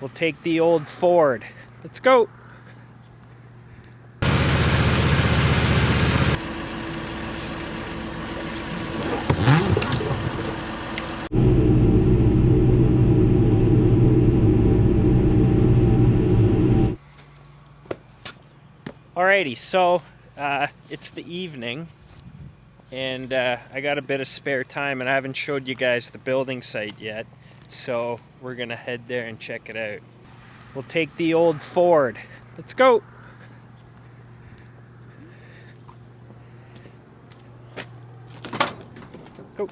We'll take the old Ford. Let's go. Alrighty, so it's the evening, and I got a bit of spare time, and I haven't showed you guys the building site yet, so we're gonna head there and check it out. We'll take the old Ford. Let's go. Go.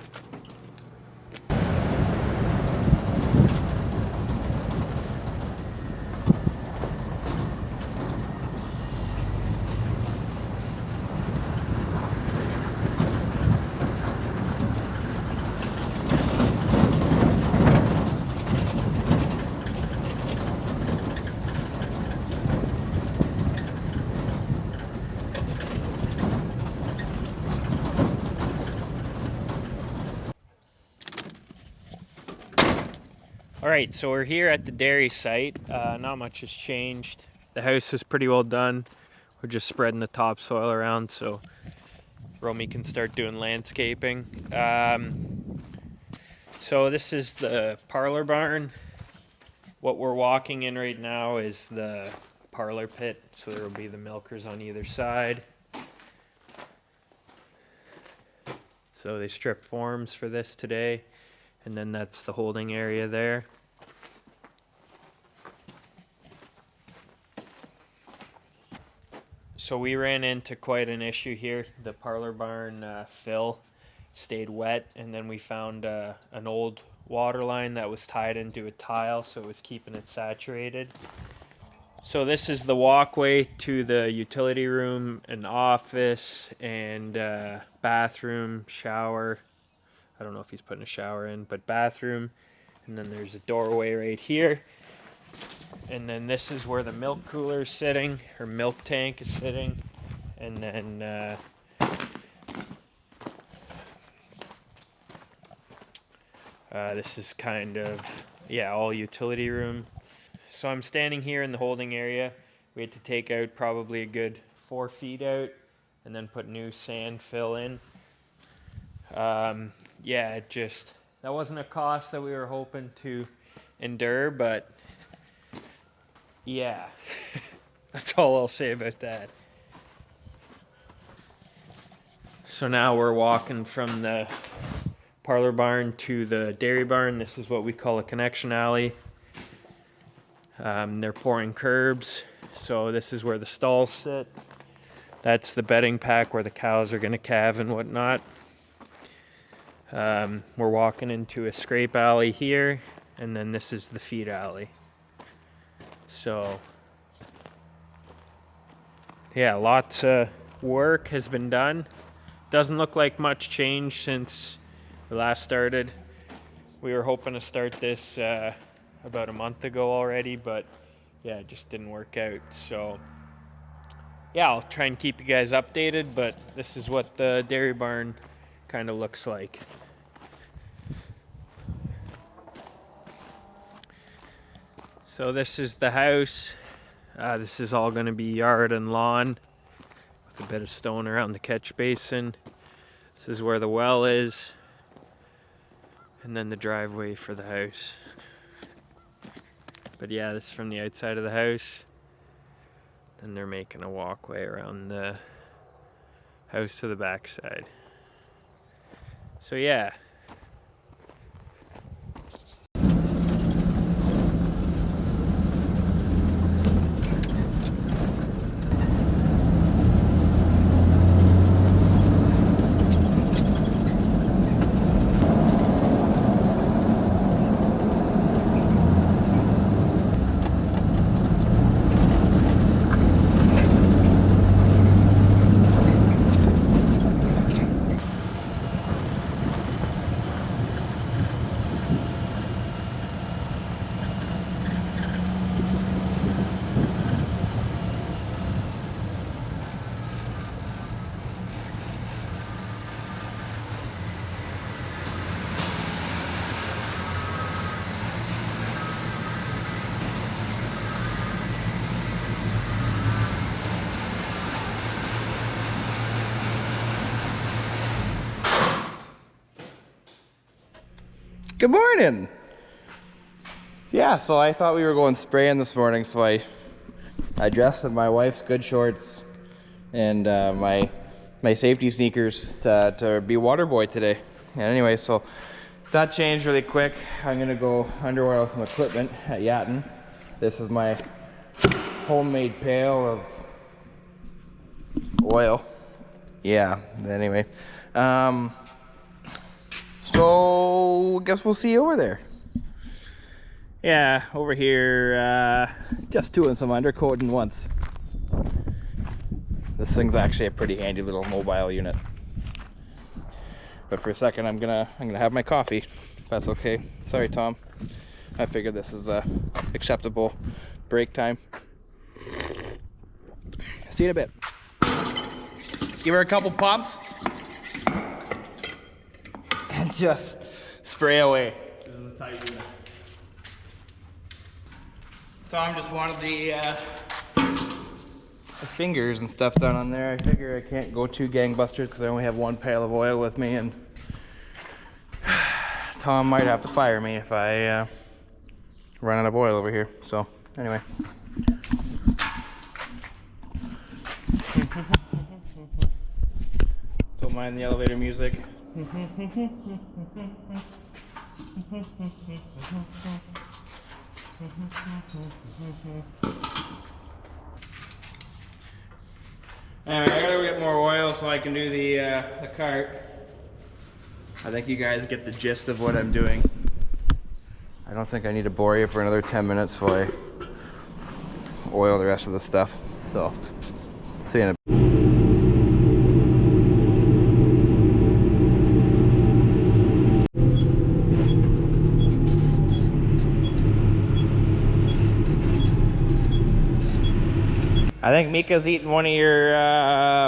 Alright, so we're here at the dairy site. Not much has changed. The house is pretty well done. We're just spreading the topsoil around so Romy can start doing landscaping. So this is the parlor barn. What we're walking in right now is the parlor pit, so there will be the milkers on either side. So they stripped forms for this today, and then that's the holding area there. So we ran into quite an issue here. The parlor barn fill stayed wet, and then we found an old water line that was tied into a tile, so it was keeping it saturated. So this is the walkway to the utility room, an office, and bathroom, shower. I don't know if he's putting a shower in, but bathroom. And then there's a doorway right here. And then this is where the milk cooler is sitting, or milk tank is sitting. And then this is kind of, all utility room. So I'm standing here in the holding area. We had to take out probably a good 4 feet out and then put new sand fill in. That wasn't a cost that we were hoping to endure, but yeah, that's all I'll say about that. So now we're walking from the parlor barn to the dairy barn. This is what we call a connection alley. They're pouring curbs, so this is where the stalls sit. That's the bedding pack where the cows are going to calve and whatnot. We're walking into a scrape alley here, and then this is the feed alley. So, lots of work has been done. Doesn't look like much change since we last started. We were hoping to start this about a month ago already, but it just didn't work out. So, I'll try and keep you guys updated, but this is what the dairy barn kind of looks like. So this is the house. This is all going to be yard and lawn with a bit of stone around the catch basin. This is where the well is, and then the driveway for the house. But this is from the outside of the house. Then they're making a walkway around the house to the backside. So Good morning. Yeah, so I thought we were going spraying this morning, so I dressed in my wife's good shorts and my safety sneakers to be water boy today. And anyway, so that changed really quick. I'm gonna go under oil some equipment at Yatton. This is my homemade pail of oil. Yeah, anyway. So I guess we'll see you over there. Yeah, over here, just doing some undercoating once. This thing's actually a pretty handy little mobile unit. But for a second, I'm gonna have my coffee, if that's okay. Sorry, Tom. I figured this is acceptable break time. See you in a bit. Give her a couple pumps and just spray away. This is a tight unit. Tom just wanted the fingers and stuff done on there. I figure I can't go too gangbusters because I only have one pail of oil with me, and Tom might have to fire me if I run out of oil over here. So anyway. Don't mind the elevator music. Anyway, I gotta go get more oil so I can do the cart. I think you guys get the gist of what I'm doing. I don't think I need to bore you for another 10 minutes while I oil the rest of the stuff. So, see you in a bit. I think Mika's eating one of your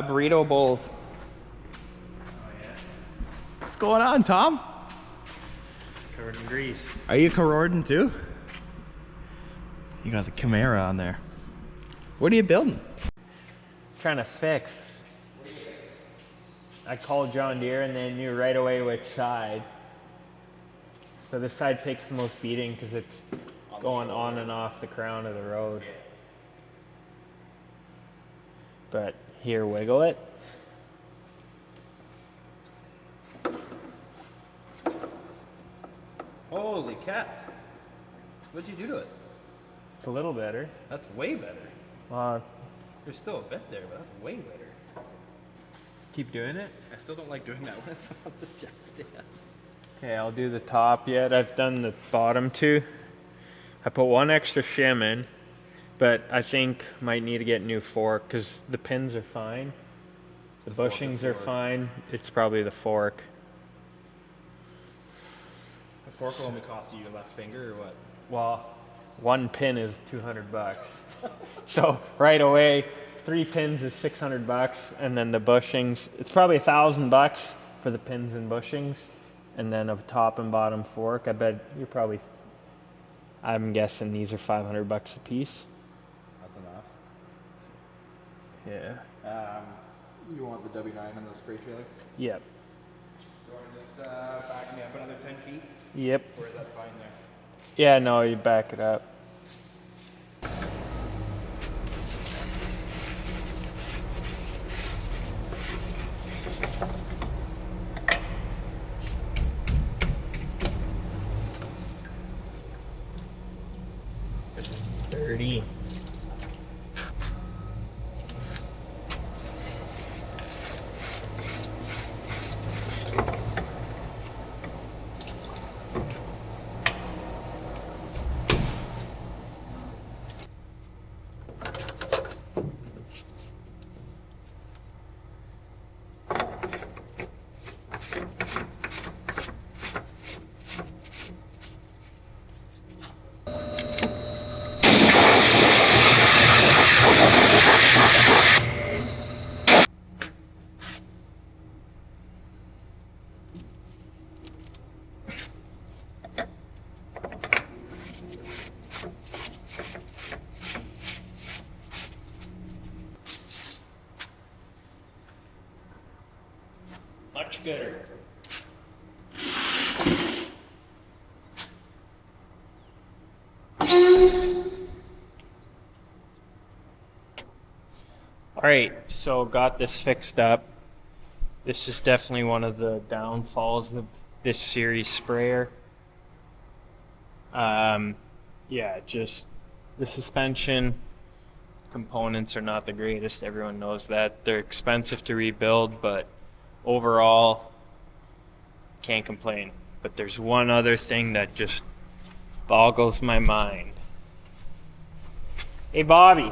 burrito bowls. Oh yeah. What's going on, Tom? Covered in grease. Are you corroding too? You got the Camaro on there. What are you building? Trying to fix. I called Johndeere and they knew right away which side. So this side takes the most beating because it's going on and off the crown of the road. But here, wiggle it. Holy cats. What'd you do to it? It's a little better. That's way better. There's still a bit there, but that's way better. Keep doing it. I still don't like doing that when it's on the jack stand. Okay, I'll do the top yet. I've done the bottom two. I put one extra shim in, but I think might need to get a new fork because the pins are fine. The bushings are fine. It's probably the fork. The fork will only cost you your left finger or what? Well, one pin is $200. So right away, 3 pins is $600, and then the bushings, it's probably $1,000 for the pins and bushings, and then a top and bottom fork. I bet you're probably, I'm guessing these are $500 a piece. That's enough. Yeah. You want the W9 on the spray trailer? Yep. Do you want to just back me up another 10 feet? Yep. Or is that fine there? Yeah, no, you back it up. Dirty. Much gooder. Alright, so got this fixed up. This is definitely one of the downfalls of this series sprayer. Yeah, just the suspension components are not the greatest. Everyone knows that. They're expensive to rebuild, but overall, can't complain. But there's one other thing that just boggles my mind. Hey, Bobby.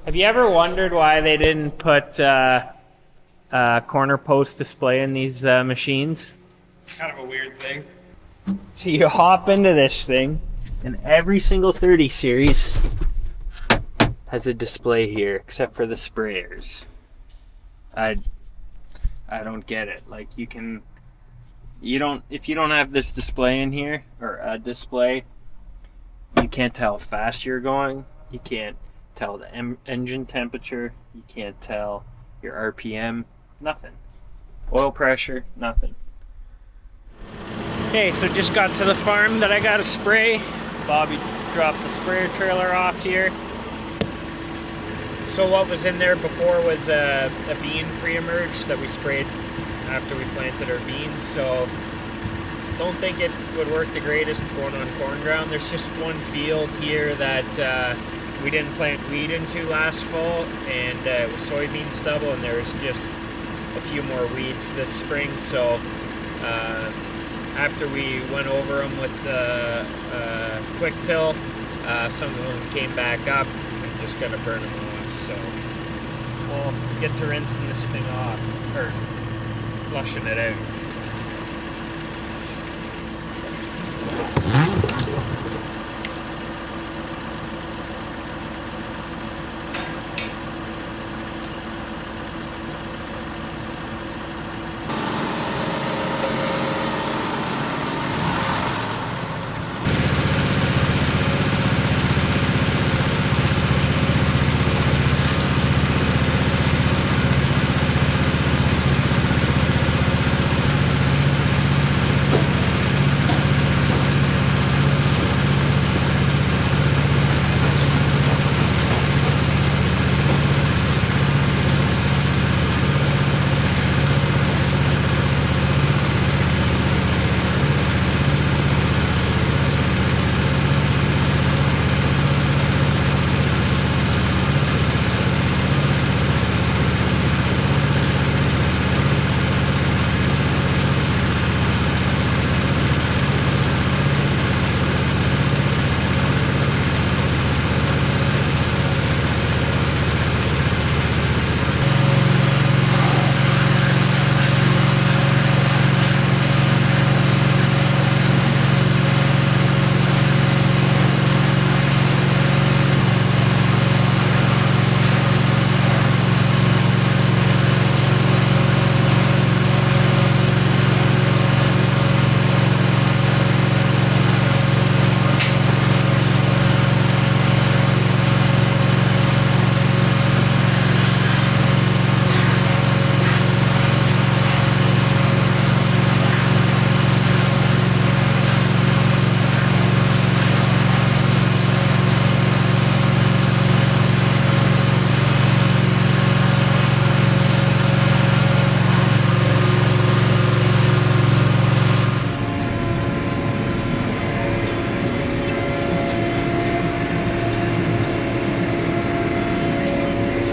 Have you ever wondered why they didn't put corner post display in these machines? It's kind of a weird thing. So you hop into this thing, and every single 30 series has a display here, except for the sprayers. I don't get it. Like if you don't have this display in here, or a display, you can't tell how fast you're going. You can't tell the engine temperature. You can't tell your RPM. Nothing. Oil pressure. Nothing. Okay, so just got to the farm that I got to spray. Bobby dropped the sprayer trailer off here. So what was in there before was a bean pre-emerge that we sprayed after we planted our beans. So don't think it would work the greatest going on corn ground. There's just one field here that we didn't plant wheat into last fall, and it was soybean stubble, and there was just a few more weeds this spring. So after we went over them with the quick till, some of them came back up. I'm just gonna burn them off. So we'll get to rinsing this thing off, or flushing it out.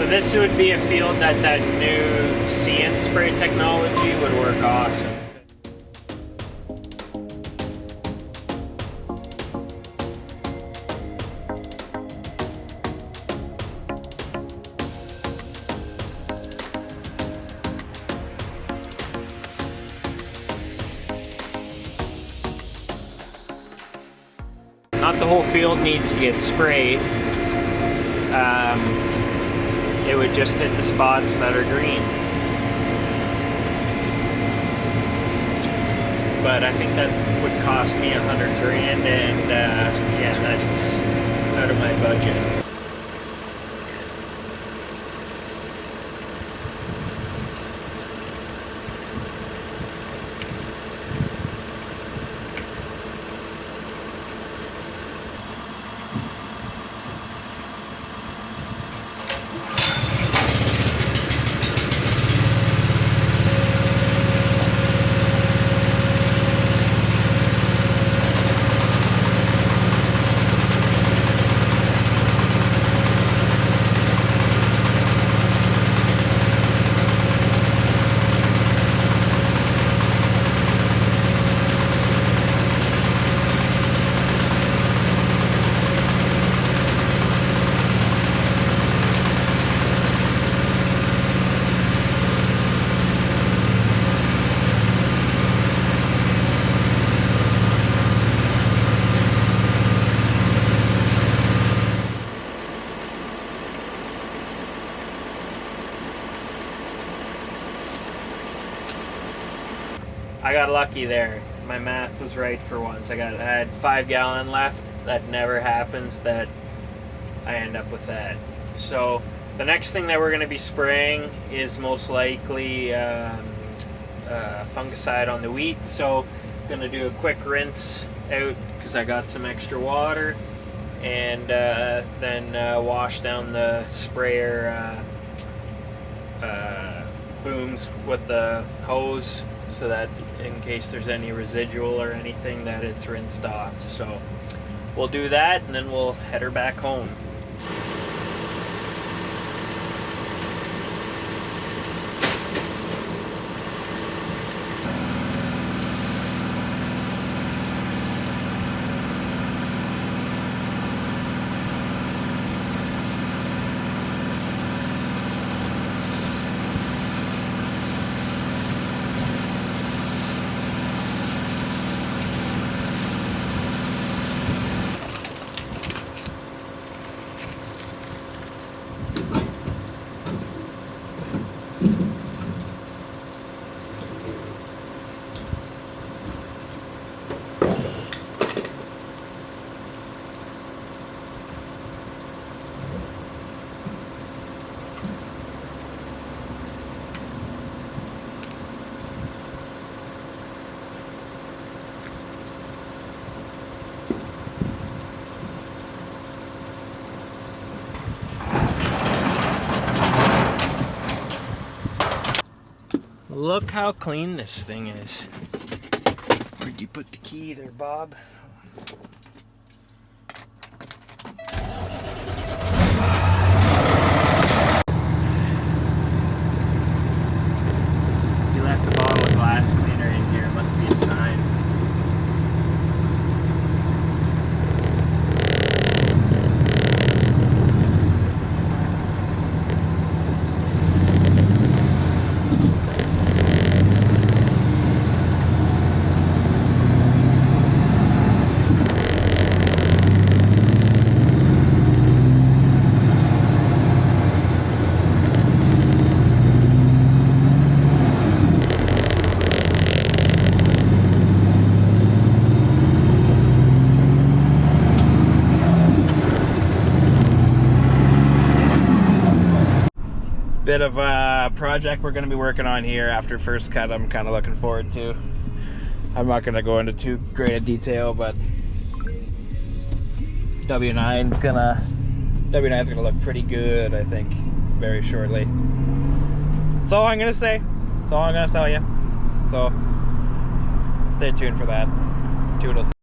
This would be a field that new See & Spray technology would work awesome. Not the whole field needs to get sprayed. It would just hit the spots that are green. But I think that would cost me $100 grand, and yeah, that's out of my budget. I got lucky there. My math was right for once. I had 5 gallon left. That never happens that I end up with that. So the next thing that we're going to be spraying is most likely fungicide on the wheat. So I'm going to do a quick rinse out because I got some extra water, and then wash down the sprayer booms with the hose, so that in case there's any residual or anything that it's rinsed off. So we'll do that, and then we'll head her back home. Look how clean this thing is. Where'd you put the key there, Bob? You left a bottle of glass cleaner in here. It must be a sign. Bit of a project we're going to be working on here after first cut. I'm kind of looking forward to. I'm not going to go into too great a detail, but W9's gonna look pretty good, I think, very shortly. That's all I'm gonna say. That's all I'm gonna tell you. So stay tuned for that. Toodles.